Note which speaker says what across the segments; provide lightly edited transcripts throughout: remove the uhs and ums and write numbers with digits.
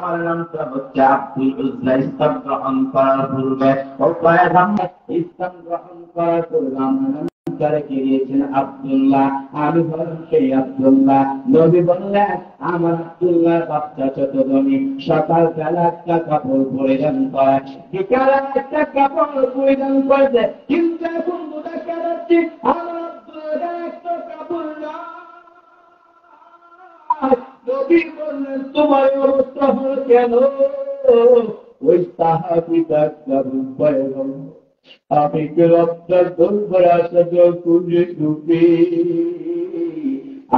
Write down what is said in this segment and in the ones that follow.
Speaker 1: আমার নামটা হচ্ছে আব্দুল উজ্জা। ইসলাম গ্রহণ করার পূর্বে ও পয়গম্বর ইসলাম গ্রহণ করার পূর্বে আমার নাম রেখে দিয়েছেন আব্দুল্লাহ। আমি হলাম সেই আব্দুল্লাহ। নবী বললেন আমার আব্দুল্লাহর বাচ্চা ছোট জমি সকাল বেলা একটা কাপড় পরিধান করে, বিকালে একটা কাপড় পরিধান করে, কিন্তু এখন দেখা যাচ্ছে আমার আব্দুল্লাহ একটা কাপড় না। নবী বললেন তোমার অবস্থা হলো কেন? ওই সাহাবীটা একটা পয়গম্বর, আমি কি রক্তের দরবার আসলে খুঁজে ঢুকি?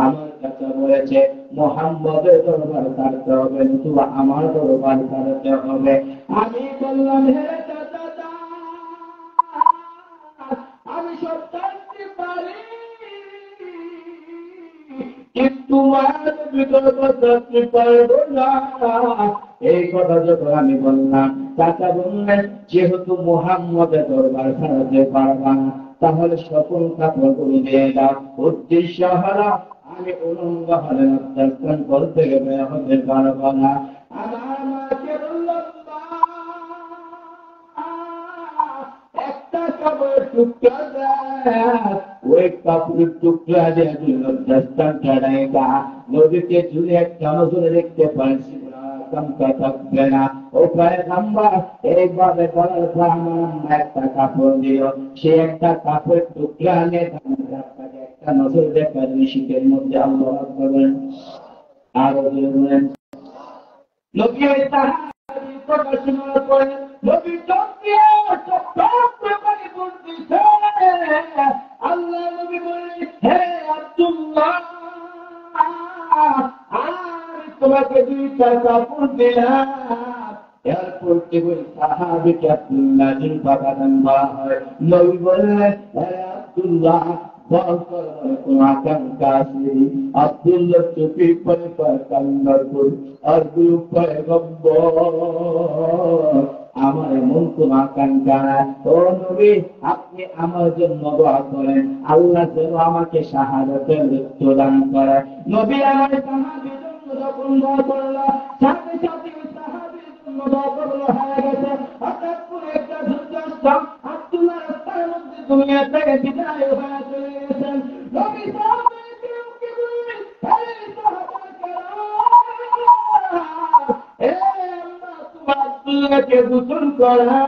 Speaker 1: আমার কাছে বলেছে মুহাম্মদের দরবার ছাড়তে হবে, নতুবা আমার দরবার ছাড়তে হবে। আমি বললাম হে দাদা, আমি সব জানতে পারি, কিন্তু মায়ের দরবার ছাড়তে পারবো না। এই কথা যখন আমি বললাম, চাচা বললেন যেহেতু মুহাম্মদের দরবার ছাড়তে পারবা না, তাহলে সকল কাপড়গুলো দিয়ে দাও। উদ্দেশ্য হলো আমি উলঙ্গ হলে অবস্থান করতে গেলে হতে পারবো না। আমার মাকে বললাম একটা কাপড়ের টুকরা দেয়, ওই কাপড়ের টুকরা দিয়ে অবস্থান ছাড়াই গা নদীতে চুলে একটা নজরে দেখতে পারছি থাকবে না। ও পয়গম্বর এইভাবে বলার পর আমার একটা কাপড় দিল, সে একটা কাপড়ের টুকরা নিয়ে একটা নজর দেখা শীতের মধ্যে আল্লাহ করবেন। আরো বলেন নবী প্রকাশনার পরে নবী আল্লাহ নবী বললেন হে আব্দুল্লাহ, তোমাকে দুইটা কাপড় দিলাম। এরপর কেবল সাহাবীকে আব্দুল্লাহর বাবা নাম বলা হয়। নবী বললেন হে আব্দুল্লাহ, আব্দুল্লাহ চোখে পরে কান্নার পর আর আমার মন কোন আকাঙ্ক্ষা। ও নবী, আপনি আমার জন্য দোয়া করেন, আল্লাহ যেন আমাকে শাহাদাতের মৃত্যু দান করে। নবী আমার সাহাবীর জন্য যখন দোয়া করলো, সাথে সাথে সাহাবীর জন্য দোয়া করলো হয়ে গেছে। হঠাৎ করে একটা সূর্যাস্ত আব্দুল্লাহ রাস্তার মধ্যে দুনিয়া থেকে বিদায় হয়ে চলে গেছেন। নবী সাহাবাকে বললেন হে সাহাবারা, আব্দুল্লাহকে গোসল করা,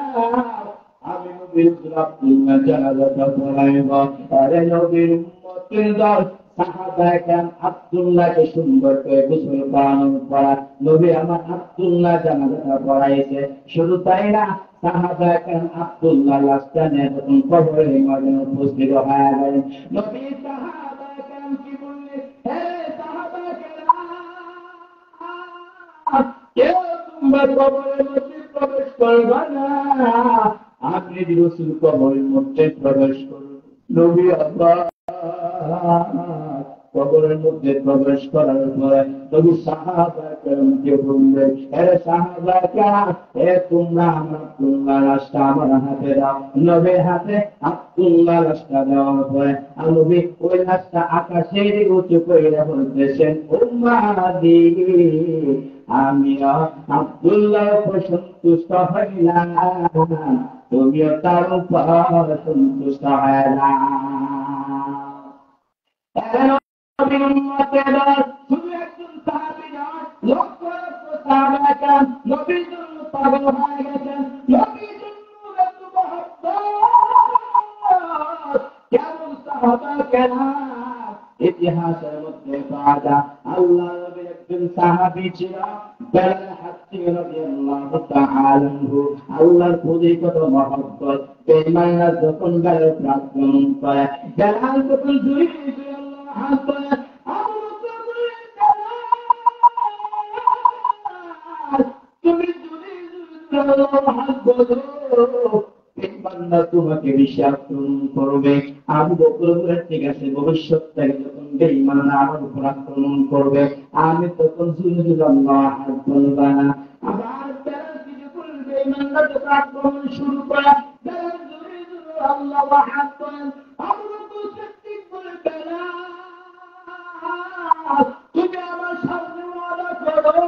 Speaker 1: আমি নবীর আব্দুল্লাহ জানাজাটা পড়াইব। আরে নবীর উম্মতের দল সাহাবায়ে কেরাম আব্দুল্লাহকে সুন্দর করে গোসল করানোর পর নবী আমার আব্দুল্লাহ জানাজাটা পড়াইছে। শুধু তাই না, সাহাবায়ে কেরাম আব্দুল্লাহ লাশটা নিয়ে যখন কবরের ময়দানে উপস্থিত হয়ে গেলেন, নবী সাহাবায়ে কেরাম কি বললেন, হে সাহাবায়ে কেরাম, কেউ তোমরা কবরের মধ্যে প্রবেশ করবে না, আপনি রাসূল কবরের মধ্যে প্রবেশ করুন। নবী আল্লাহ কবরের মধ্যে প্রবেশ করার পরে নবী সাহাবায়ে কেরামকে বললেন হে সাহাবায়ে কেরাম, হে তোমরা আমার আব্দুল্লাহ লাশটা আমার হাতে দাও। নবীর হাতে আব্দুল্লাহ লাশটা দেওয়ার পরে নবী ওই লাশটা আকাশের উঁচু করে বলতেছেন, উম্মাদি আমি আব্দুল্লাহ উপর সন্তুষ্ট হইলাম, তুমিও তার উপর সন্তুষ্ট হইলাম। শুধু একজন সাহাবী নয়, লক্ষ লক্ষ সাহাবায়ে কেরাম নবীর জন্য পাগল হয়ে গেছেন। নবীর জন্য এত মহব্বত, কেমন সাহাবায়ে কেরাম ইতিহাসের মধ্যে পাওয়া যায়। আল্লাহ নবীর একজন সাহাবী ছিল বেলাল হাবশী রাদিয়াল্লাহু তাআলা আনহু। আল্লাহর প্রতি কত মহব্বত, বেঈমানরা যখন বেলাল আক্রমণ করে, বেলাল যখন জুড়ে তোমাকে বিশ্বাস করবে। আবু বকর বলে ঠিক আছে, ভবিষ্যৎ থেকে যখন বেঈমানরা আমার উপর আক্রমণ করবে আমি তখন হাত বলবা না। আবার যখন বেঈমানরা যখন আক্রমণ শুরু করে আল্লাহ হাত করেন, আবু বকর সিদ্দিক বলে তুমি আমার সামনে ওয়াদা করো,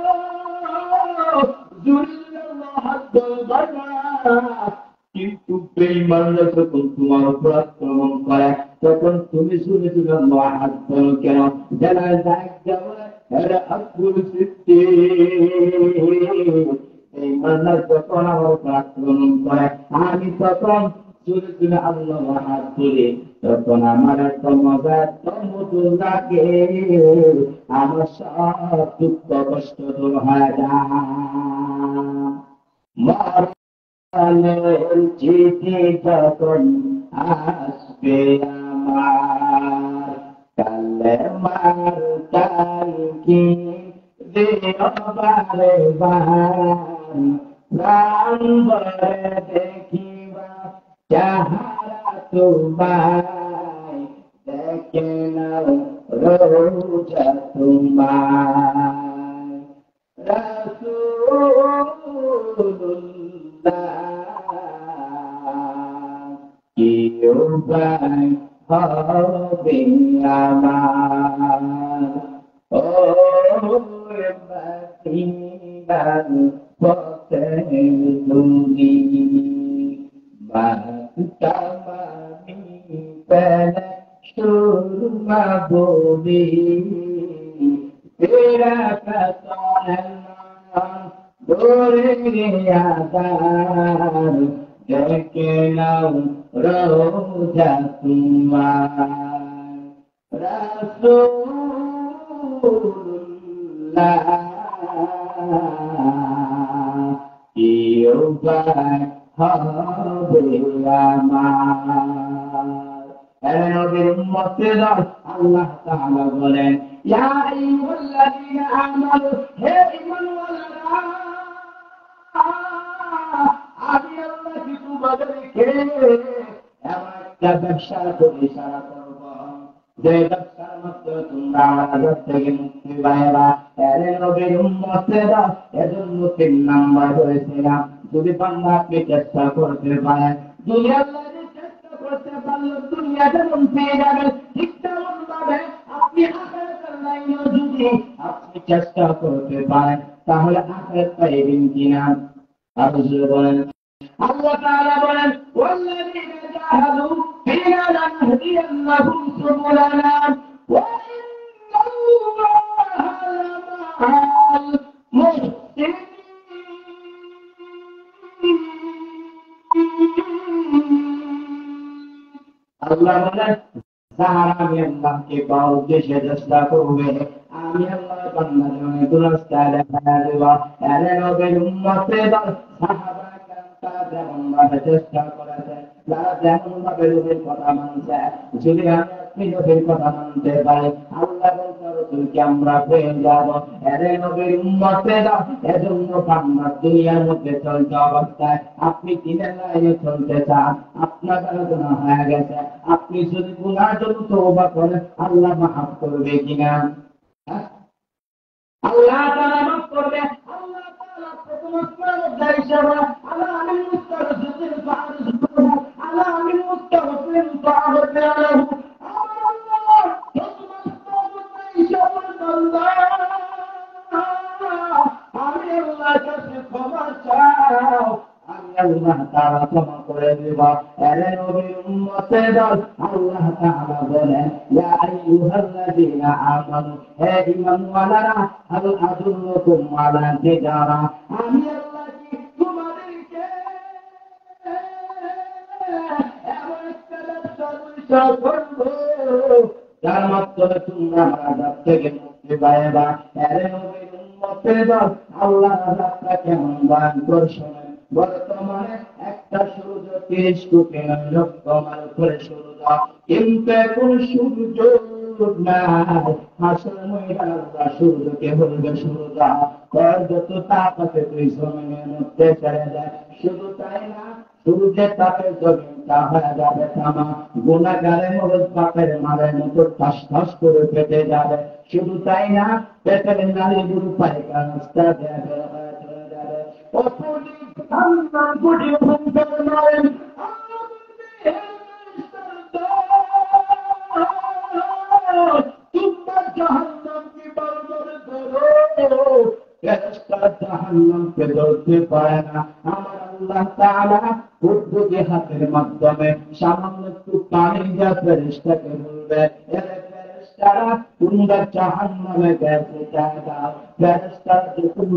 Speaker 1: কিন্তু বেঈমানরা যখন তোমার উপর আক্রমণ করে তখন তুমি শুনে শুনে আল্লাহ হাত বলো কেন? যারা দেখ যাবে এরা আকুল সৃষ্টি বেঈমানরা যখন আমার উপর আক্রমণ করে আমি তখন শুনে শুনে আল্লাহ হাত বলি, তখন আমার একটা মজা মধু লাগে, আমার সব দুঃখ কষ্ট দূর হয়ে যায়। চিঠি যখন আসবে আমার কালে মার তালকি বারে বার প্রাণ ভরে দেখিবা যাহারা তোমায় দেখে নাও রোজা তোমায় কেউ ভাই হবে আমার ও মদিনার পথে তুমি মাতামানি পেলে সুরমা বলি তেরা কাতান দোরে আদার দেখে নাও রোজা তোমার রাসূলুল্লাহ কেউ ভাই হবে আমার। নবীর উম্মতেরা আল্লাহ তাআলা বলেন ইয়া আইয়ুহাল্লাযীনা আমানু হে ঈমানওয়ালারা আমি আল্লাহ কি তোমাদেরকে এমন একটা ব্যবসা পরিচালনা করব যে ব্যবসার মাধ্যমে তোমরা আযাব থেকে মুক্তি পাইবা। এরে নবীর উম্মতেরা এজন্য 3 নাম্বার হয়েছে না। যদি বান্দা আপনি চেষ্টা করতে পারেন, যদি আল্লাহ চেষ্টা করতে পারলে দুনিয়া যেমন পেয়ে যাবেন, ঠিক তেমন ভাবে আপনি আখিরাতের লাইনেও যদি আপনি চেষ্টা করতে পারেন তাহলে আখিরাত পাইবেন কিনা? আরো জোরে বলেন। আল্লাহ তাআলা বলেন ওয়াল্লাযীনা জাহাদু ফিনা লানাহদিয়ান্নাহুম সুবুলানা ওয়া ইন্নাল্লাহা লামা'আল মুহসিনিন। আল্লাহ বলেন যারা আমি আল্লাহকে পাওয়ার উদ্দেশ্যে চেষ্টা করবে আমি আল্লাহ বান্দাদের রাস্তায় দেখা দেব। এরে নবীর উম্মতেরা সাহাবা তারা যেমন ভাবে চেষ্টা করেছে, যারা যেমন ভাবে নবীর কথা মানছে, যদি আমি আপনি নবীর কথা মানতে পারি আল্লাহ রাসূলকে আমরা পেয়ে যাব। এরে নবীর উম্মতেরা এজন্য বান্দা দুনিয়ার মধ্যে চলতে অবস্থায় আপনি দিনের লাইনে চলতে চান, আপনার দ্বারা গুনাহ হয়ে গেছে, আপনি যদি গুনাহের জন্য তওবা করেন আল্লাহ মাফ করবে কিনা? আল্লাহ তাআলা মাফ করবে। আল্লাহ তাআলা প্রথম আসমানের দায়িত্ব আলা আমিন মুস্তাগফির ফাআরজুহু আলা আমিন মুস্তাগফির ফাআরজুহু আল্লাহ প্রথম আসমানের দায়িত্ব আল্লাহ আমি আল্লাহর কাছে ক্ষমা চাও, আমি আল্লাহ তাআলা ক্ষমা করে দেব। এরে নবীর উম্মতেরা আল্লাহ তাআলা বলেন ইয়া আইয়ুহাল্লাযীনা আমানু হে ঈমানওয়ালারা হাল আদুল্লুকুম আলা তিজারা আমি আল্লাহ কি তোমাদেরকে এমন একটা ব্যবসা করব যার মাধ্যমে তোমরা আযাব থেকে মুক্তি পাইবা। এরে নবীর উম্মতেরা আল্লাহ আযাবটা কেমন দান করছেন। বর্তমানে একটা সূর্য 30 কোটি লক্ষ মাইল করে সূর্য, কিন্তু এখন সূর্য নাই। হাসর ময়দানে সূর্যকে বলবে সূর্য তোর যত তাপ আছে তুই জমিনের মধ্যে ছেড়ে দেয়। শুধু তাই না, সূর্যের তাপে জমিনটা হয়ে যাবে তামা, গুনাহগারের মতো পাপের মারের মতো ঠাস ঠাস করে পেটে যাবে। শুধু তাই না, পেটের নালীগুলো পায়খানা রাস্তা দিয়ে বের হয়ে চলে যাবে। আল্লাহ গুটি ফুঙ্কার মারেন তোমরা জাহান্নাম কি বর্জন করো। ফেরেশতারা জাহান্নামকে ধরতে পারে না। আমার আল্লাহ তাআলা কুদরতি হাতের মাধ্যমে সামান্য একটু পানি যা ফেরেশতাকে বলবে, এরে ফেরেশতারা তোমরা জাহান্নামে গেছে, ফেরেশতারা যখন